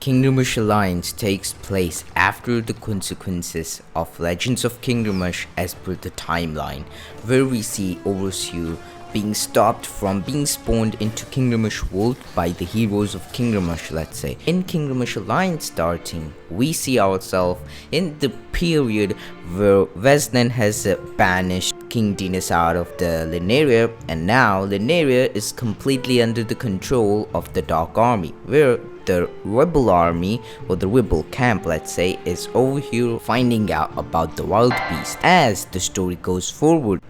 Kingish Alliance takes place after the consequences of Legends of Kingish as per the timeline, where we see Overseer being stopped from being spawned into Kingish world by the heroes of Kingish, let's say. In Kingish Alliance starting, we see ourselves in the period where Vez'nan has banished King Denas out of the Lineria, and now Lineria is completely under the control of the Dark Army, where the rebel army, or the rebel camp, let's say, is over here finding out about the wild beast. As the story goes forward,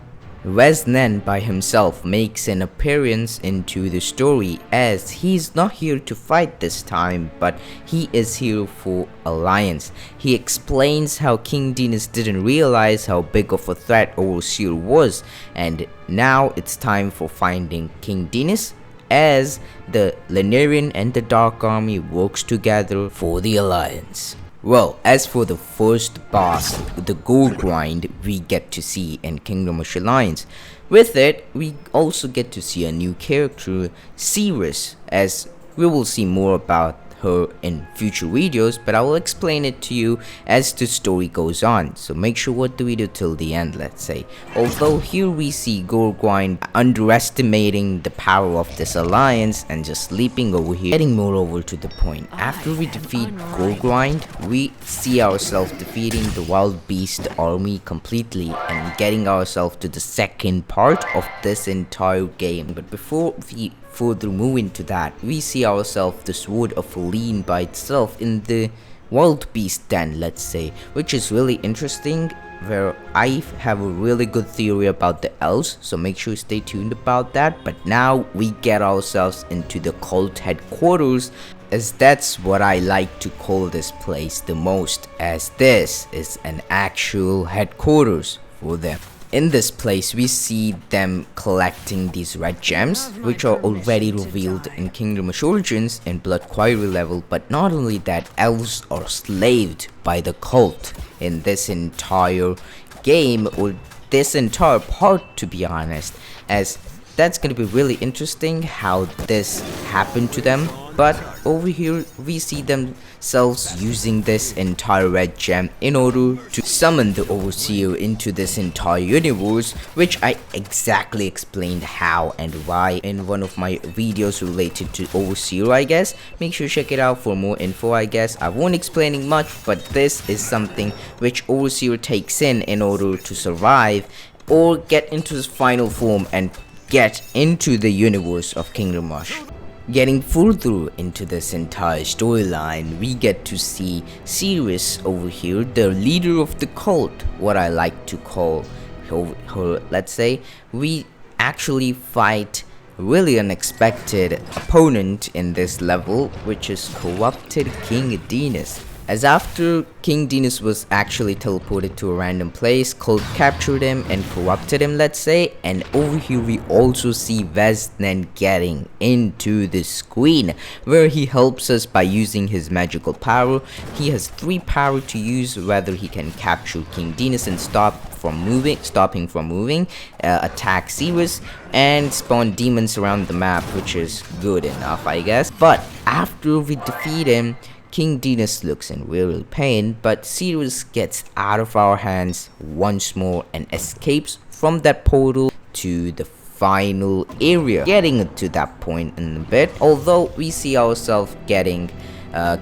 Vez'nan by himself makes an appearance into the story, as he's not here to fight this time, but he is here for alliance. He explains how King Denas didn't realize how big of a threat Overseer was, and now it's time for finding King Denas, as the Linerian and the Dark Army works together for the alliance. Well, as for the first boss, the Goregrind, we get to see in Kingish Alliance. With it, we also get to see a new character, Cirrus, as we will see more about her in future videos, but I will explain it to you as the story goes on, so make sure watch the video till the end, let's say. Although here we see Goregrind underestimating the power of this alliance and just leaping over here, getting more over to the point. After we defeat Goregrind, we see ourselves defeating the wild beast army completely and getting ourselves to the second part of this entire game. But before we further move into that, we see ourselves the sword of Lean by itself in the wild beast den, let's say, which is really interesting, where I have a really good theory about the elves, so make sure you stay tuned about that. But now we get ourselves into the cult headquarters, as that's what I like to call this place the most, as this is an actual headquarters for them. In this place, we see them collecting these red gems, which are already revealed in Kingish Origins in Blood Quarry level. But not only that, elves are slaved by the cult in this entire game, or this entire part, to be honest, as that's gonna be really interesting how this happened to them. But over here we see themselves using this entire red gem in order to summon the Overseer into this entire universe, which I exactly explained how and why in one of my videos related to Overseer, I guess. Make sure you check it out for more info, I guess. I won't explaining much, but this is something which Overseer takes in order to survive or get into his final form and get into the universe of Kingish. Getting further into this entire storyline, we get to see Cirrus over here, the leader of the cult, what I like to call her, let's say. We actually fight really unexpected opponent in this level, which is corrupted King Denas. As after King Denas was actually teleported to a random place, cult captured him and corrupted him, let's say. And over here we also see Vez'nan getting into the screen, where he helps us by using his magical power. He has 3 power to use, whether he can capture King Denas and stop him from moving, attack Cirrus, and spawn demons around the map, which is good enough, I guess. But after we defeat him, King Denas looks in real pain, but Cirrus gets out of our hands once more and escapes from that portal to the final area. Getting to that point in a bit, although we see ourselves getting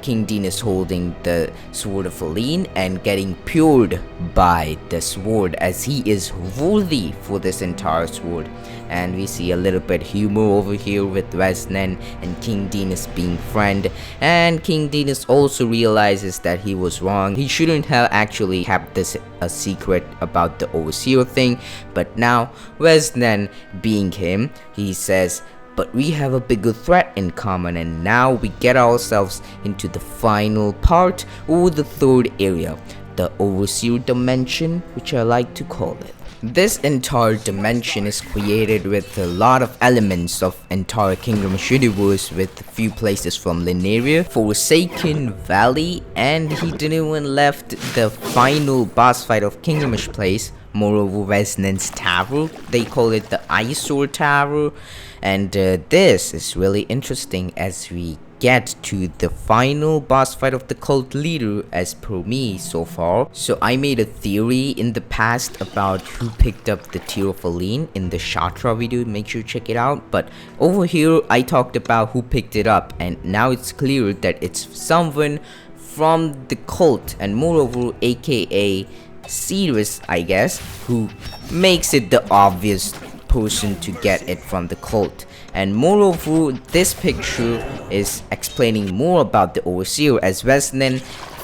King Denas holding the sword of Lean and getting pured by the sword, as he is worthy for this entire sword. And we see a little bit humor over here with Vez'nan and King Denas being friend, and King Denas also realizes that he was wrong. He shouldn't have actually kept this a secret about the Overseer thing, but now Vez'nan being him, he says, but we have a bigger threat in common. And now we get ourselves into the final part, or the third area, the Overseer dimension, which I like to call it. This entire dimension is created with a lot of elements of entire Kingish universe, with a few places from Lineria, Forsaken Valley, and he didn't even left the final boss fight of Kingish place, moreover Vez'nan's tower. They call it the Eyesore Tower, and this is really interesting as we get to the final boss fight of the cult leader as per me so far. So I made a theory in the past about who picked up the Tear of Aline in the Shatra video, make sure to check it out. But over here I talked about who picked it up, and now it's clear that it's someone from the cult, and moreover aka Sirius, I guess, who makes it the obvious person to get it from the cult. And moreover, this picture is explaining more about the Overseer, as Vez'nan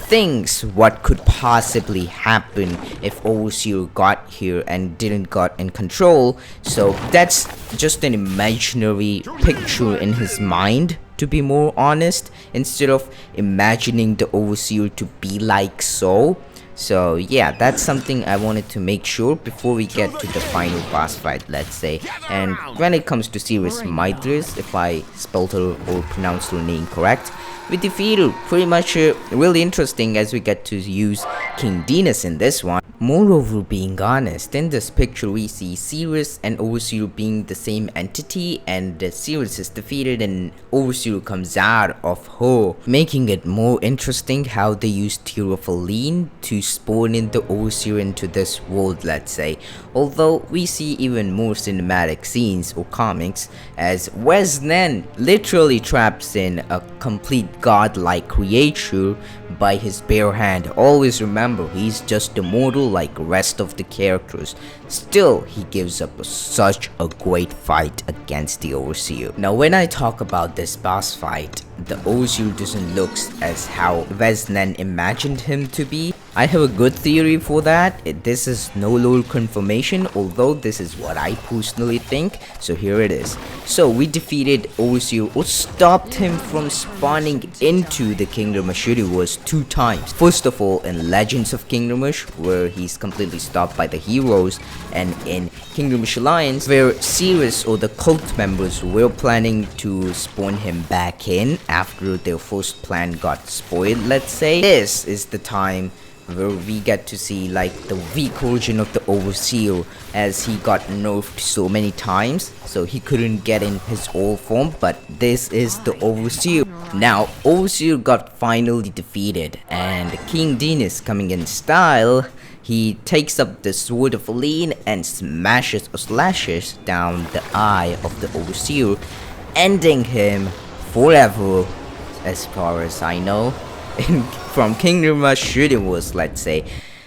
thinks what could possibly happen if Overseer got here and didn't got in control. So that's just an imaginary picture in his mind, to be more honest, instead of imagining the Overseer to be like so. So yeah, that's something I wanted to make sure before we get to the final boss fight, let's say. And when it comes to Sirius Mithras, if I spelled her or pronounced her name correct, we defeated her. Pretty much really interesting as we get to use King Denas in this one. Moreover, being honest, in this picture we see Sirius and Overseer being the same entity, and Sirius is defeated and Overseer comes out of her, making it more interesting how they use Tear of Aline to spawn in the Overseer into this world, let's say. Although we see even more cinematic scenes or comics as Vez'nan literally traps in a complete godlike creature by his bare hand. Always remember, he's just a mortal like rest of the characters. Still, he gives up such a great fight against the Overseer. Now when I talk about this boss fight, the Overseer doesn't look as how Vez'nan imagined him to be. I have a good theory for that. This is no lore confirmation, although this is what I personally think. So here it is. So we defeated Overseer, or stopped him from spawning into the Kingdom Rush universe 2 times. First of all, in Legends of Kingdom Rush, where he's completely stopped by the heroes, and in Kingdom Rush Alliance, where Sirius or the cult members were planning to spawn him back in after their first plan got spoiled, let's say. This is the time where we get to see like the weak version of the Overseer, as he got nerfed so many times, so he couldn't get in his old form. But this is the Overseer. Now Overseer got finally defeated, and King Denas, coming in style, he takes up the Sword of Aline and smashes or slashes down the eye of the Overseer, ending him forever, as far as I know, from Kingdom Rush universe, let's say.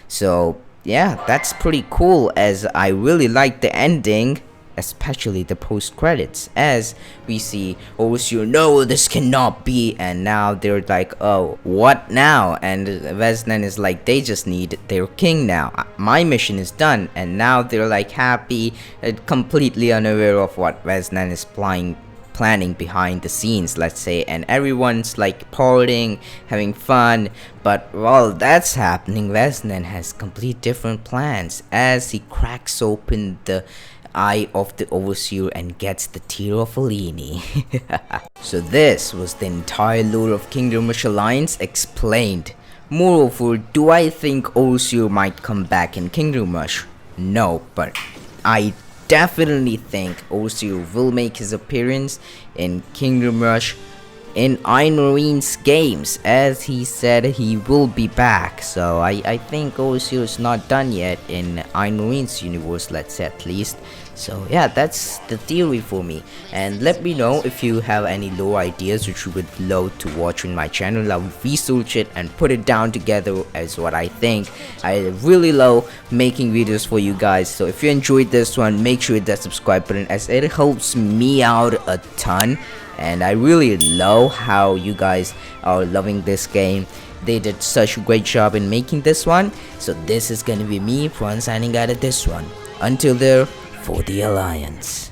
So yeah, that's pretty cool, as I really like the ending, especially the post credits, as we see Overseer, no, this cannot be, and now they're like, oh, what now? And Vez'nan is like, they just need their king now, my mission is done. And now they're like happy, completely unaware of what Vez'nan is planning behind the scenes, let's say, and everyone's like partying, having fun. But while that's happening, Vez'nan has complete different plans, as he cracks open the eye of the Overseer and gets the Tear of Aline. So this was the entire lore of Kingdom Rush Alliance explained. Moreover, do I think Overseer might come back in Kingdom Rush? No, but I definitely think Overseer will make his appearance in Kingdom Rush in Ironhide's games, as he said he will be back. So I think Overseer is not done yet in Ironhide's universe, let's say, at least. So yeah, that's the theory for me. And let me know if you have any lore ideas which you would love to watch on my channel. I'll research it and put it down together as what I think. I really love making videos for you guys. So if you enjoyed this one, make sure you hit that subscribe button, as it helps me out a ton. And I really love how you guys are loving this game. They did such a great job in making this one. So this is gonna be me, Prahant, signing out of this one. Until there, for the Alliance.